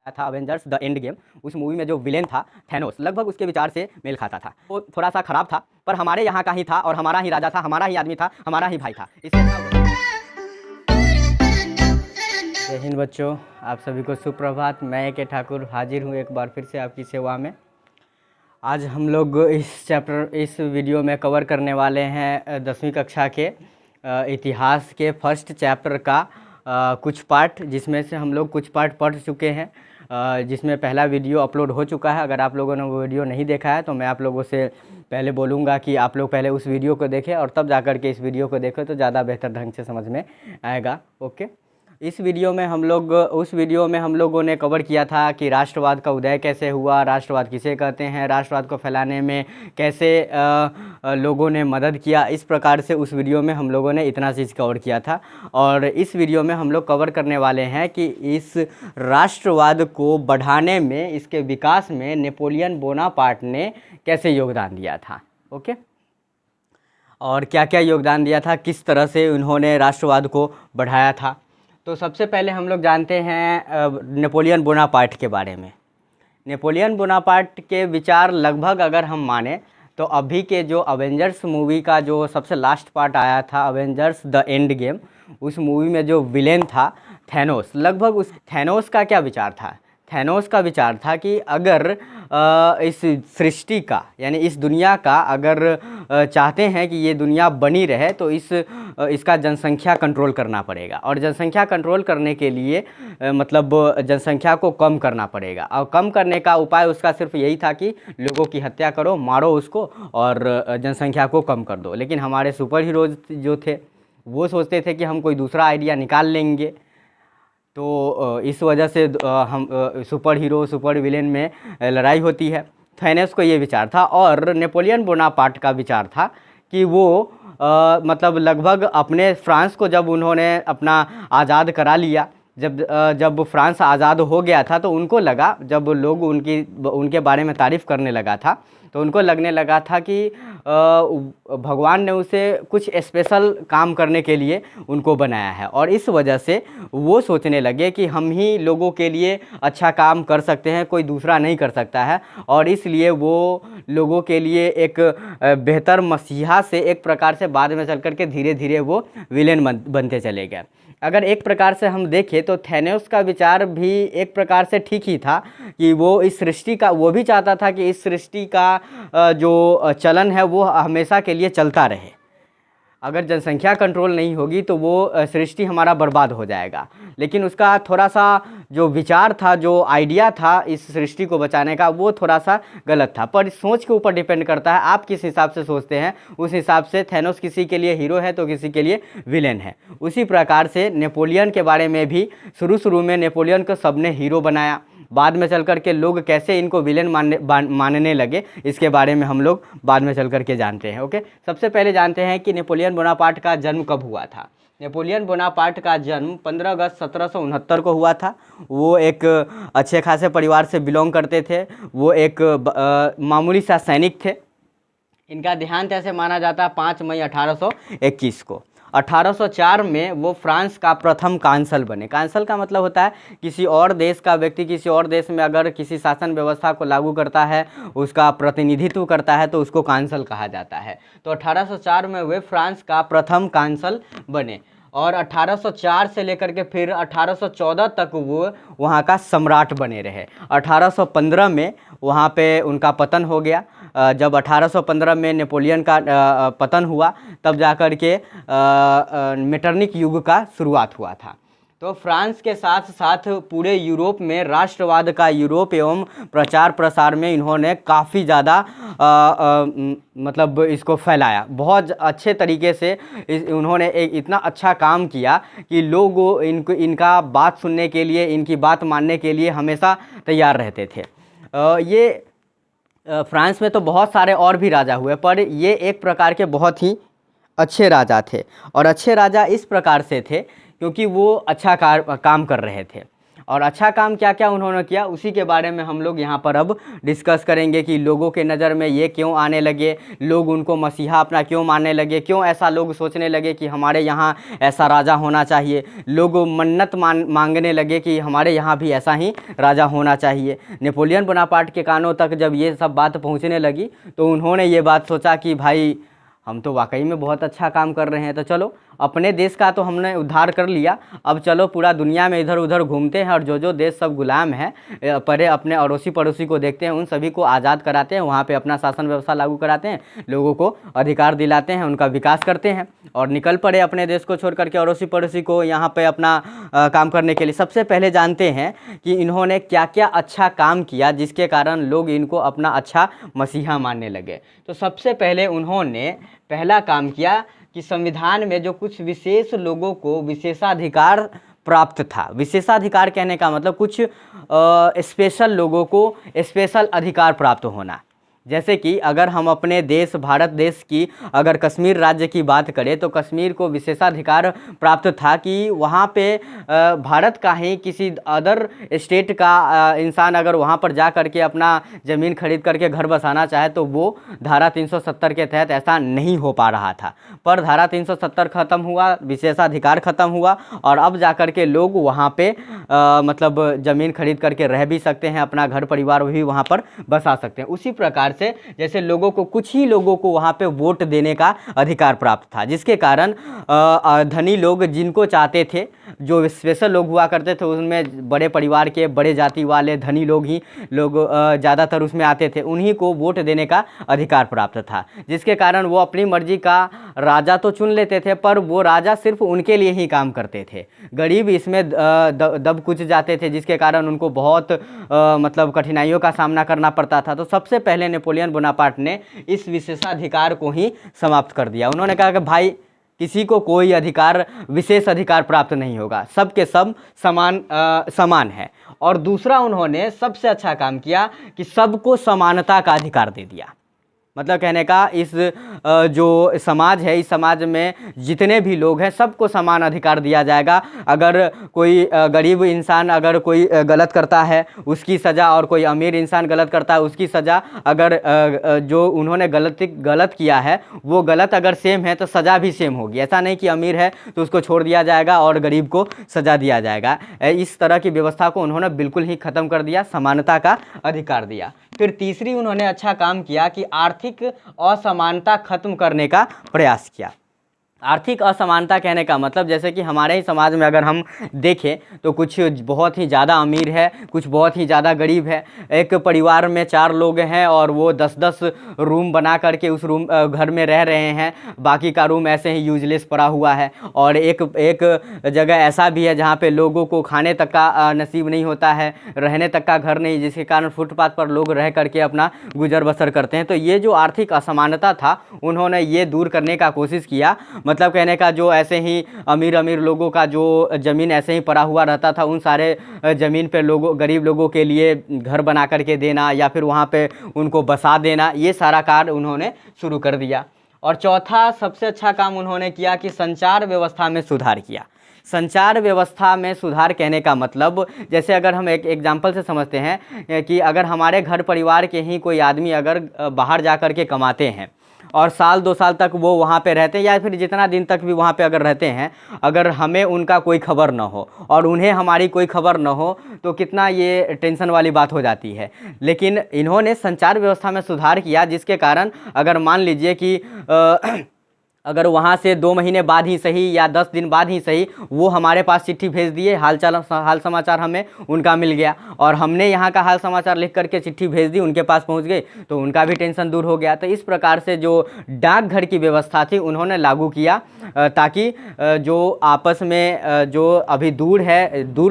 था Avengers the end game. उस movie में जो विलेन था थैनोस, लगभग उसके विचार से मेल खाता था। वो थोड़ा सा खराब था, पर हमारे यहाँ का ही था और हमारा ही राजा था, हमारा ही आदमी था, हमारा ही भाई था। इससे जय हिंद बच्चों, आप सभी को सुप्रभात। मैं के ठाकुर हाजिर हूँ एक बार फिर से आपकी सेवा में। आज हम लोग इस वीडियो में कवर करने वाले हैं 10वीं कक्षा के इतिहास के फर्स्ट चैप्टर का कुछ पार्ट, जिसमें से हम लोग कुछ पार्ट पढ़ चुके हैं, जिसमें पहला वीडियो अपलोड हो चुका है। अगर आप लोगों ने वो वीडियो नहीं देखा है तो मैं आप लोगों से पहले बोलूँगा कि आप लोग पहले उस वीडियो को देखें और तब जाकर के इस वीडियो को देखें तो ज़्यादा बेहतर ढंग से समझ में आएगा। ओके, उस वीडियो में हम लोगों ने कवर किया था कि राष्ट्रवाद का उदय कैसे हुआ, राष्ट्रवाद किसे कहते हैं, राष्ट्रवाद को फैलाने में कैसे लोगों ने मदद किया। इस प्रकार से उस वीडियो में हम लोगों ने इतना चीज़ कवर किया था। और इस वीडियो में हम लोग कवर करने वाले हैं कि इस राष्ट्रवाद को बढ़ाने में, इसके विकास में नेपोलियन बोनापार्ट ने कैसे योगदान दिया था। ओके, और क्या क्या योगदान दिया था, किस तरह से उन्होंने राष्ट्रवाद को बढ़ाया था। तो सबसे पहले हम लोग जानते हैं नेपोलियन बोनापार्ट के बारे में। नेपोलियन बोनापार्ट के विचार लगभग अगर हम माने तो अभी के जो अवेंजर्स मूवी का जो सबसे लास्ट पार्ट आया था, अवेंजर्स द एंड गेम, उस मूवी में जो विलेन था थैनोस, लगभग उस थैनोस का क्या विचार था। थैनोस का विचार था कि अगर इस सृष्टि का, यानी इस दुनिया का, अगर चाहते हैं कि ये दुनिया बनी रहे तो इसका जनसंख्या कंट्रोल करना पड़ेगा। और जनसंख्या कंट्रोल करने के लिए मतलब जनसंख्या को कम करना पड़ेगा। और कम करने का उपाय उसका सिर्फ यही था कि लोगों की हत्या करो, मारो उसको और जनसंख्या को कम कर दो। लेकिन हमारे सुपर हीरोज जो थे वो सोचते थे कि हम कोई दूसरा आइडिया निकाल लेंगे। तो इस वजह से हम सुपर हीरो सुपर विलेन में लड़ाई होती है। थैनोस को ये विचार था। और नेपोलियन बोनापार्ट का विचार था कि वो मतलब लगभग अपने फ्रांस को जब उन्होंने अपना आज़ाद करा लिया, जब फ्रांस आज़ाद हो गया था तो उनको लगा, जब लोग उनके बारे में तारीफ़ करने लगा था तो उनको लगने लगा था कि भगवान ने उसे कुछ स्पेशल काम करने के लिए उनको बनाया है। और इस वजह से वो सोचने लगे कि हम ही लोगों के लिए अच्छा काम कर सकते हैं, कोई दूसरा नहीं कर सकता है। और इसलिए वो लोगों के लिए एक बेहतर मसीहा से एक प्रकार से बाद में चल कर के धीरे धीरे वो विलेन बनते चले गए। अगर एक प्रकार से हम देखें तो थैनोस का विचार भी एक प्रकार से ठीक ही था कि वो इस सृष्टि का, वो भी चाहता था कि इस सृष्टि का जो चलन है वो हमेशा के लिए चलता रहे। अगर जनसंख्या कंट्रोल नहीं होगी तो वो सृष्टि हमारा बर्बाद हो जाएगा। लेकिन उसका थोड़ा सा जो विचार था, जो आइडिया था इस सृष्टि को बचाने का, वो थोड़ा सा गलत था। पर सोच के ऊपर डिपेंड करता है, आप किस हिसाब से सोचते हैं उस हिसाब से थैनोस किसी के लिए हीरो है तो किसी के लिए विलेन है। उसी प्रकार से नेपोलियन के बारे में भी शुरू में नेपोलियन को सबने हीरो बनाया, बाद में चल कर के लोग कैसे इनको विलेन मानने लगे, इसके बारे में हम लोग बाद में चल कर के जानते हैं। ओके, सबसे पहले जानते हैं कि नेपोलियन बोनापार्ट का जन्म कब हुआ था। नेपोलियन बोनापार्ट का जन्म 15 अगस्त 1769 को हुआ था। वो एक अच्छे खासे परिवार से बिलोंग करते थे। वो एक मामूली सा सैनिक थे। इनका देहांत ऐसे माना जाता है 5 मई 1821 को। 1804 में वो फ्रांस का प्रथम कांसल बने। कांसल का मतलब होता है किसी और देश का व्यक्ति किसी और देश में अगर किसी शासन व्यवस्था को लागू करता है, उसका प्रतिनिधित्व करता है, तो उसको कांसल कहा जाता है। तो 1804 में वे फ्रांस का प्रथम कांसल बने। और 1804 से लेकर के फिर 1814 तक वो वहाँ का सम्राट बने रहे। 1815 में वहाँ पे उनका पतन हो गया। जब 1815 में नेपोलियन का पतन हुआ तब जाकर के मेटरनिक युग का शुरुआत हुआ था। तो फ्रांस के साथ साथ पूरे यूरोप में राष्ट्रवाद का यूरोप एवं प्रचार प्रसार में इन्होंने काफ़ी ज़्यादा मतलब इसको फैलाया। बहुत अच्छे तरीके से उन्होंने एक इतना अच्छा काम किया कि लोग इनका बात सुनने के लिए, इनकी बात मानने के लिए हमेशा तैयार रहते थे। ये फ्रांस में तो बहुत सारे और भी राजा हुए, पर ये एक प्रकार के बहुत ही अच्छे राजा थे। और अच्छे राजा इस प्रकार से थे क्योंकि वो अच्छा काम कर रहे थे। और अच्छा काम क्या क्या उन्होंने किया उसी के बारे में हम लोग यहाँ पर अब डिस्कस करेंगे कि लोगों के नज़र में ये क्यों आने लगे, लोग उनको मसीहा अपना क्यों मानने लगे, क्यों ऐसा लोग सोचने लगे कि हमारे यहाँ ऐसा राजा होना चाहिए, लोग मन्नत मांगने लगे कि हमारे यहाँ भी ऐसा ही राजा होना चाहिए। नेपोलियन बोनापार्ट के कानों तक जब ये सब बात पहुँचने लगी तो उन्होंने ये बात सोचा कि भाई हम तो वाकई में बहुत अच्छा काम कर रहे हैं, तो चलो अपने देश का तो हमने उद्धार कर लिया, अब चलो पूरा दुनिया में इधर उधर घूमते हैं और जो देश सब गुलाम हैं परे अपने अड़ोसी पड़ोसी को देखते हैं, उन सभी को आज़ाद कराते हैं, वहाँ पे अपना शासन व्यवस्था लागू कराते हैं, लोगों को अधिकार दिलाते हैं, उनका विकास करते हैं और निकल पड़े अपने देश को छोड़ करके अड़ोसी पड़ोसी को यहाँ पर अपना काम करने के लिए। सबसे पहले जानते हैं कि इन्होंने क्या क्या अच्छा काम किया जिसके कारण लोग इनको अपना अच्छा मसीहा मानने लगे। तो सबसे पहले उन्होंने पहला काम किया कि संविधान में जो कुछ विशेष लोगों को विशेषाधिकार प्राप्त था, विशेषाधिकार कहने का मतलब कुछ स्पेशल लोगों को स्पेशल अधिकार प्राप्त होना। जैसे कि अगर हम अपने देश भारत देश की अगर कश्मीर राज्य की बात करें तो कश्मीर को विशेषाधिकार प्राप्त था कि वहाँ पे भारत का ही किसी अदर स्टेट का इंसान अगर वहाँ पर जा करके अपना ज़मीन खरीद करके घर बसाना चाहे तो वो धारा 370 के तहत ऐसा नहीं हो पा रहा था। पर धारा 370 ख़त्म हुआ, विशेषाधिकार ख़त्म हुआ और अब जा कर के लोग वहाँ पे मतलब ज़मीन खरीद करके रह भी सकते हैं, अपना घर परिवार भी वहाँ पर बसा सकते हैं। उसी प्रकार से जैसे लोगों को कुछ ही लोगों को वहाँ पे वोट देने का अधिकार प्राप्त था, जिसके कारण धनी लोग जिनको चाहते थे, जो स्पेशल लोग हुआ करते थे उनमें बड़े परिवार के बड़े जाति वाले धनी लोग ही लोग ज़्यादातर उसमें आते थे, उन्हीं को वोट देने का अधिकार प्राप्त था, जिसके कारण वो अपनी मर्जी का राजा तो चुन लेते थे पर वो राजा सिर्फ उनके लिए ही काम करते थे। गरीब इसमें दब कुच जाते थे, जिसके कारण उनको बहुत मतलब कठिनाइयों का सामना करना पड़ता था। तो सबसे पहले नेपोलियन बोनापार्ट ने इस विशेषाधिकार को ही समाप्त कर दिया। उन्होंने कहा कि भाई किसी को कोई अधिकार विशेष अधिकार प्राप्त नहीं होगा, सबके सब समान है। और दूसरा उन्होंने सबसे अच्छा काम किया कि सबको समानता का अधिकार दे दिया। मतलब कहने का इस जो समाज है, इस समाज में जितने भी लोग हैं सबको समान अधिकार दिया जाएगा। अगर कोई गरीब इंसान अगर कोई गलत करता है उसकी सज़ा, और कोई अमीर इंसान गलत करता है उसकी सज़ा। अगर जो उन्होंने गलत किया है वो गलत अगर सेम है तो सज़ा भी सेम होगी। ऐसा नहीं कि अमीर है तो उसको छोड़ दिया जाएगा और गरीब को सज़ा दिया जाएगा। इस तरह की व्यवस्था को उन्होंने बिल्कुल ही ख़त्म कर दिया, समानता का अधिकार दिया। फिर तीसरी उन्होंने अच्छा काम किया कि आर्थिक असमानता खत्म करने का प्रयास किया। आर्थिक असमानता कहने का मतलब जैसे कि हमारे ही समाज में अगर हम देखें तो कुछ बहुत ही ज़्यादा अमीर है, कुछ बहुत ही ज़्यादा गरीब है। एक परिवार में 4 लोग हैं और वो 10-10 रूम बना करके उस घर में रह रहे हैं, बाकी का रूम ऐसे ही यूजलेस पड़ा हुआ है। और एक जगह ऐसा भी है जहाँ पे लोगों को खाने तक का नसीब नहीं होता है, रहने तक का घर नहीं, जिसके कारण फुटपाथ पर लोग रह करके अपना गुजर बसर करते हैं। तो ये जो आर्थिक असमानता था उन्होंने ये दूर करने का कोशिश किया। मतलब कहने का जो ऐसे ही अमीर लोगों का जो ज़मीन ऐसे ही पड़ा हुआ रहता था उन सारे ज़मीन पे गरीब लोगों के लिए घर बना करके देना या फिर वहाँ पे उनको बसा देना, ये सारा कार्य उन्होंने शुरू कर दिया। और चौथा सबसे अच्छा काम उन्होंने किया कि संचार व्यवस्था में सुधार किया। संचार व्यवस्था में सुधार कहने का मतलब जैसे अगर हम एक एग्जाम्पल से समझते हैं कि अगर हमारे घर परिवार के ही कोई आदमी अगर बाहर जा कर के कमाते हैं और साल 2 साल तक वो वहाँ पे रहते हैं या फिर जितना दिन तक भी वहाँ पे अगर रहते हैं, अगर हमें उनका कोई खबर ना हो और उन्हें हमारी कोई खबर ना हो तो कितना ये टेंशन वाली बात हो जाती है। लेकिन इन्होंने संचार व्यवस्था में सुधार किया, जिसके कारण अगर मान लीजिए कि अगर वहाँ से 2 महीने बाद ही सही या 10 दिन बाद ही सही वो हमारे पास चिट्ठी भेज दिए, हाल समाचार हमें उनका मिल गया और हमने यहाँ का हाल समाचार लिख करके चिट्ठी भेज दी, उनके पास पहुँच गई तो उनका भी टेंशन दूर हो गया। तो इस प्रकार से जो डाकघर की व्यवस्था थी उन्होंने लागू किया ताकि जो आपस में जो अभी दूर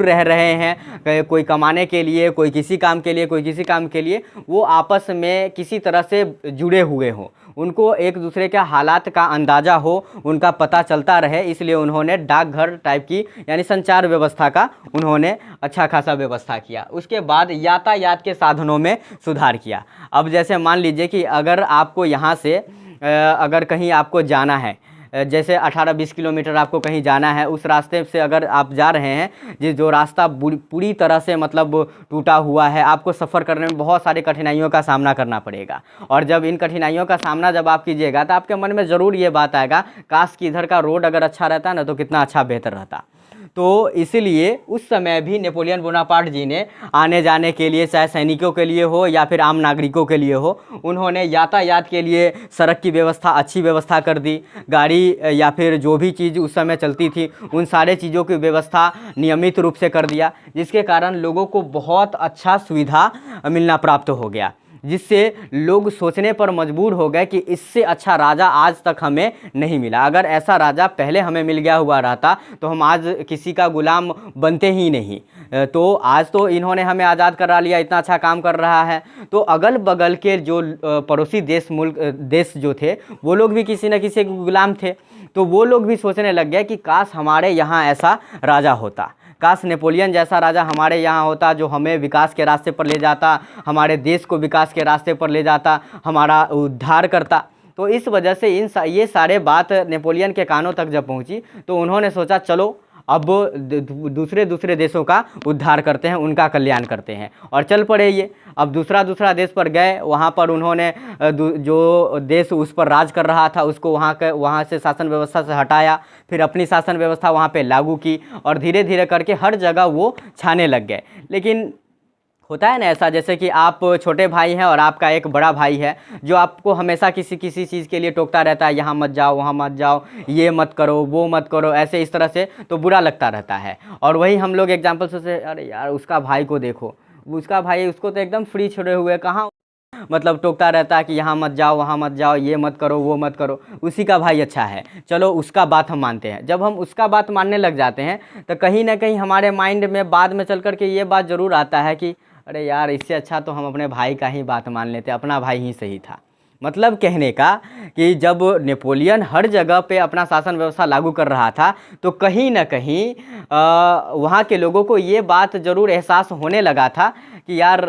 रह रहे हैं, कोई कमाने के लिए, कोई किसी काम के लिए, कोई किसी काम के लिए, वो आपस में किसी तरह से जुड़े हुए हों, उनको एक दूसरे के हालात का अंदाज़ा हो, उनका पता चलता रहे। इसलिए उन्होंने डाकघर टाइप की यानी संचार व्यवस्था का उन्होंने अच्छा खासा व्यवस्था किया। उसके बाद यातायात के साधनों में सुधार किया। अब जैसे मान लीजिए कि अगर आपको यहाँ से अगर कहीं आपको जाना है जैसे 18-20 किलोमीटर आपको कहीं जाना है, उस रास्ते से अगर आप जा रहे हैं, जो रास्ता पूरी तरह से मतलब टूटा हुआ है, आपको सफ़र करने में बहुत सारी कठिनाइयों का सामना करना पड़ेगा। और जब इन कठिनाइयों का सामना जब आप कीजिएगा तो आपके मन में ज़रूर ये बात आएगा, काश कि इधर का रोड अगर अच्छा रहता ना तो कितना अच्छा बेहतर रहता। तो इसीलिए उस समय भी नेपोलियन बोनापार्ट जी ने आने जाने के लिए, चाहे सैनिकों के लिए हो या फिर आम नागरिकों के लिए हो, उन्होंने यातायात के लिए सड़क की व्यवस्था, अच्छी व्यवस्था कर दी। गाड़ी या फिर जो भी चीज़ उस समय चलती थी, उन सारे चीज़ों की व्यवस्था नियमित रूप से कर दिया, जिसके कारण लोगों को बहुत अच्छा सुविधा मिलना प्राप्त हो गया, जिससे लोग सोचने पर मजबूर हो गए कि इससे अच्छा राजा आज तक हमें नहीं मिला। अगर ऐसा राजा पहले हमें मिल गया हुआ रहता तो हम आज किसी का गुलाम बनते ही नहीं। तो आज तो इन्होंने हमें आज़ाद करा लिया, इतना अच्छा काम कर रहा है। तो अगल बगल के जो पड़ोसी देश जो थे, वो लोग भी किसी न किसी के गुलाम थे। तो वो लोग भी सोचने लग गए कि काश हमारे यहाँ ऐसा राजा होता, काश नेपोलियन जैसा राजा हमारे यहाँ होता, जो हमें विकास के रास्ते पर ले जाता, हमारे देश को विकास के रास्ते पर ले जाता, हमारा उद्धार करता। तो इस वजह से ये सारे बात नेपोलियन के कानों तक जब पहुँची तो उन्होंने सोचा चलो अब दूसरे देशों का उद्धार करते हैं, उनका कल्याण करते हैं, और चल पड़े ये। अब दूसरा देश पर गए, वहाँ पर उन्होंने जो देश उस पर राज कर रहा था उसको वहाँ से शासन व्यवस्था से हटाया, फिर अपनी शासन व्यवस्था वहाँ पे लागू की, और धीरे धीरे करके हर जगह वो छाने लग गए। लेकिन होता है ना ऐसा, जैसे कि आप छोटे भाई हैं और आपका एक बड़ा भाई है जो आपको हमेशा किसी चीज़ के लिए टोकता रहता है, यहाँ मत जाओ, वहाँ मत जाओ, ये मत करो, वो मत करो, ऐसे इस तरह से, तो बुरा लगता रहता है। और वही हम लोग एग्जाम्पल से, अरे यार उसका भाई को देखो, उसका भाई, उसको तो एकदम फ्री छोड़े हुए, कहाँ मतलब टोकता रहता है कि यहाँ मत जाओ, वहाँ मत जाओ, ये मत करो, वो मत करो, उसी का भाई अच्छा है, चलो उसका बात हम मानते हैं। जब हम उसका बात मानने लग जाते हैं तो कहीं ना कहीं हमारे माइंड में बाद में चल कर के ये बात ज़रूर आता है कि अरे यार इससे अच्छा तो हम अपने भाई का ही बात मान लेते, अपना भाई ही सही था। मतलब कहने का कि जब नेपोलियन हर जगह पे अपना शासन व्यवस्था लागू कर रहा था तो कहीं ना कहीं वहाँ के लोगों को ये बात ज़रूर एहसास होने लगा था कि यार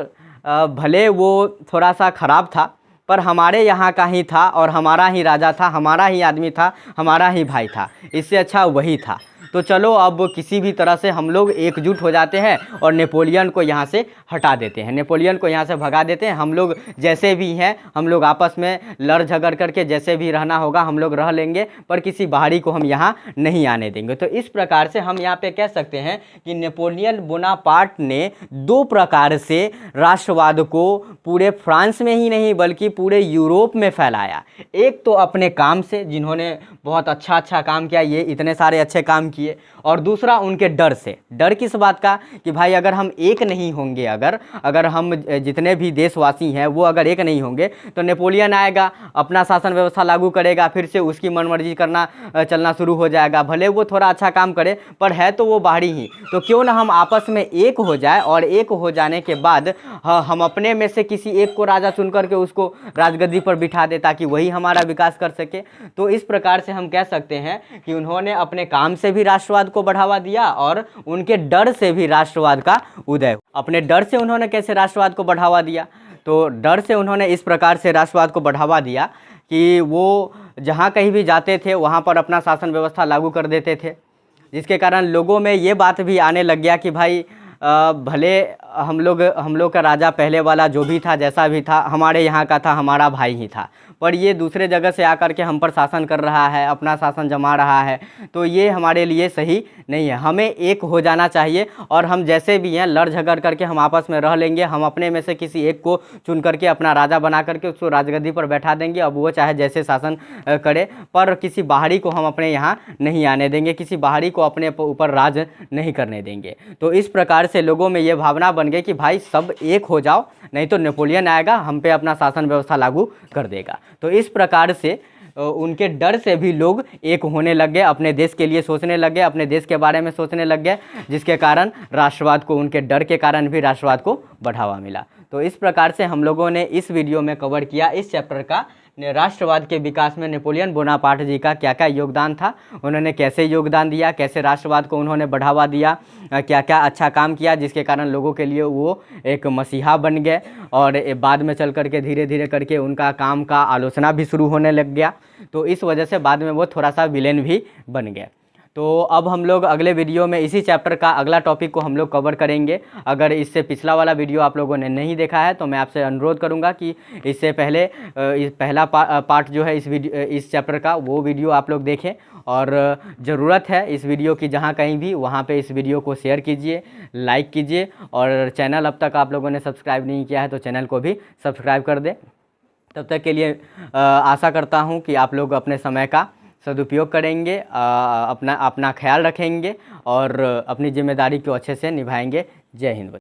भले वो थोड़ा सा ख़राब था पर हमारे यहाँ का ही था, और हमारा ही राजा था, हमारा ही आदमी था, हमारा ही भाई था, इससे अच्छा वही था। तो चलो अब किसी भी तरह से हम लोग एकजुट हो जाते हैं और नेपोलियन को यहाँ से हटा देते हैं, नेपोलियन को यहाँ से भगा देते हैं। हम लोग जैसे भी हैं, हम लोग आपस में लड़ झगड़ करके जैसे भी रहना होगा हम लोग रह लेंगे, पर किसी बाहरी को हम यहाँ नहीं आने देंगे। तो इस प्रकार से हम यहाँ पे कह सकते हैं कि नेपोलियन बोनापार्ट ने दो प्रकार से राष्ट्रवाद को पूरे फ्रांस में ही नहीं बल्कि पूरे यूरोप में फैलाया। एक तो अपने काम से, जिन्होंने बहुत अच्छा काम किया, ये इतने सारे अच्छे काम किए, और दूसरा उनके डर से। डर किस बात का कि भाई अगर हम एक नहीं होंगे, अगर हम जितने भी देशवासी हैं वो अगर एक नहीं होंगे तो नेपोलियन आएगा, अपना शासन व्यवस्था लागू करेगा, फिर से उसकी मनमर्जी करना चलना शुरू हो जाएगा। भले वो थोड़ा अच्छा काम करे पर है तो वो बाहरी ही। तो क्यों ना हम आपस में एक हो जाए, और एक हो जाने के बाद हम अपने में से किसी एक को राजा चुन करके उसको राजगद्दी पर बिठा दे ताकि वही हमारा विकास कर सके। तो इस प्रकार से हम कह सकते हैं कि उन्होंने अपने काम से भी राष्ट्रवाद को बढ़ावा दिया और उनके डर से भी राष्ट्रवाद का उदय। अपने डर से उन्होंने कैसे राष्ट्रवाद को बढ़ावा दिया? तो डर से उन्होंने इस प्रकार से राष्ट्रवाद को बढ़ावा दिया कि वो जहाँ कहीं भी जाते थे वहाँ पर अपना शासन व्यवस्था लागू कर देते थे, जिसके कारण लोगों में ये बात भी आने लग गया कि भाई भले हम लोग का राजा पहले वाला जो भी था, जैसा भी था, हमारे यहाँ का था, हमारा भाई ही था, पर ये दूसरे जगह से आकर के हम पर शासन कर रहा है, अपना शासन जमा रहा है, तो ये हमारे लिए सही नहीं है। हमें एक हो जाना चाहिए और हम जैसे भी हैं लड़ झगड़ करके हम आपस में रह लेंगे। हम अपने में से किसी एक को चुन करके अपना राजा बना करके उसको राजगद्दी पर बैठा देंगे, अब वो चाहे जैसे शासन करे, पर किसी बाहरी को हम अपने यहाँ नहीं आने देंगे, किसी बाहरी को अपने ऊपर राज नहीं करने देंगे। तो इस प्रकार से लोगों में ये भावना बन गई कि भाई सब एक हो जाओ, नहीं तो नेपोलियन आएगा, हम पे अपना शासन व्यवस्था लागू कर देगा। तो इस प्रकार से उनके डर से भी लोग एक होने लग गए, अपने देश के लिए सोचने लग गए, अपने देश के बारे में सोचने लग गए, जिसके कारण राष्ट्रवाद को, उनके डर के कारण भी राष्ट्रवाद को बढ़ावा मिला। तो तो इस प्रकार से हम लोगों ने इस वीडियो में कवर किया इस चैप्टर का राष्ट्रवाद के विकास में नेपोलियन बोनापार्ट जी का क्या क्या योगदान था, उन्होंने कैसे योगदान दिया, कैसे राष्ट्रवाद को उन्होंने बढ़ावा दिया, क्या क्या अच्छा काम किया जिसके कारण लोगों के लिए वो एक मसीहा बन गए और बाद में चल करके धीरे धीरे करके उनका काम का आलोचना भी शुरू होने लग गया। तो इस वजह से बाद में वो थोड़ा सा विलेन भी बन गए। तो अब हम लोग अगले वीडियो में इसी चैप्टर का अगला टॉपिक को हम लोग कवर करेंगे। अगर इससे पिछला वाला वीडियो आप लोगों ने नहीं देखा है तो मैं आपसे अनुरोध करूंगा कि इससे पहले इस पहला पार्ट जो है इस चैप्टर का वो वीडियो आप लोग देखें, और ज़रूरत है इस वीडियो की जहाँ कहीं भी वहाँ पे इस वीडियो को शेयर कीजिए, लाइक कीजिए, और चैनल अब तक आप लोगों ने सब्सक्राइब नहीं किया है तो चैनल को भी सब्सक्राइब कर दें। तब तक के लिए आशा करता हूँ कि आप लोग अपने समय का सदुपयोग करेंगे, अपना ख्याल रखेंगे और अपनी जिम्मेदारी को अच्छे से निभाएंगे। जय हिंद।